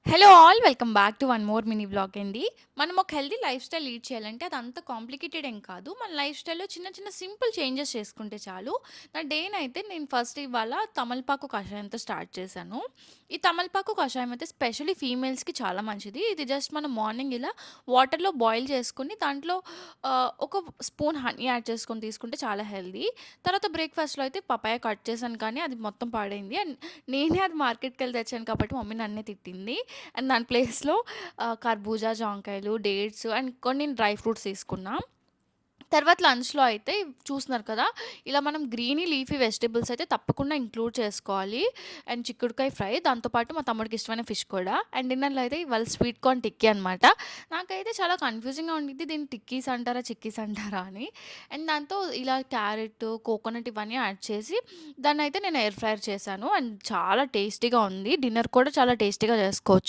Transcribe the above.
Hello all welcome back to one more mini vlog అండి. మనం ఒక హెల్తీ లైఫ్ స్టైల్ లీడ్ చేయాలంటే అది అంత కాంప్లికేటెడ్ ఏం కాదు. మన లైఫ్ స్టైల్‌లో చిన్న చిన్న సింపుల్ చేంజెస్ చేసుకుంటే చాలు. నా డేనైతే నేను ఫస్ట్ ఇవాళ తమలపాకు కషాయంతో స్టార్ట్ చేశాను. ఈ తమలపాకు కషాయం అయితే స్పెషల్లీ ఫీమేల్స్‌కి చాలా మంచిది. ఇది జస్ట్ మనం మార్నింగ్ ఇలా వాటర్‌లో బాయిల్ చేసుకొని దాంట్లో ఒక స్పూన్ హనీ యాడ్ చేసుకొని తీసుకుంటే చాలా హెల్తీ. తర్వాత బ్రేక్‌ఫాస్ట్‌లో అయితే పపాయ కట్ చేశాను కానీ అది మొత్తం పాడైంది. అండ్ నేనే అది మార్కెట్‌కెళ్ళి తెచ్చాను కాబట్టి మమ్మీ నన్నే తిట్టింది. అండ్ దాని ప్లేస్‌లో కర్బూజా, జాంకాయలు, డేట్స్ అండ్ కొన్ని డ్రై ఫ్రూట్స్ తీసుకున్నా. తర్వాత లంచ్‌లో అయితే చూస్తున్నారు కదా! ఇలా మనం గ్రీనీ లీఫీ వెజిటబుల్స్ అయితే తప్పకుండా ఇంక్లూడ్ చేసుకోవాలి. అండ్ చిక్కుడుకాయ ఫ్రై, దాంతో పాటు మా తమ్ముడికి ఇష్టమైన ఫిష్ కూడా. అండ్ డిన్నర్‌లో అయితే ఇవాళ స్వీట్ కార్న్ టిక్కీ అనమాట. నాకైతే చాలా కన్‌ఫ్యూజింగ్‌గా ఉండిద్ది. దీన్ని టిక్కీస్ అంటారా? చిక్కీస్ అంటారా అని. అండ్ దాంతో ఇలా క్యారెట్, కోకోనట్ ఇవన్నీ యాడ్ చేసి దాన్నయితే నేను ఎయిర్ ఫ్రైర్ చేశాను. అండ్ చాలా టేస్టీగా ఉంది. డిన్నర్ కూడా చాలా టేస్టీగా చేసుకోవచ్చు.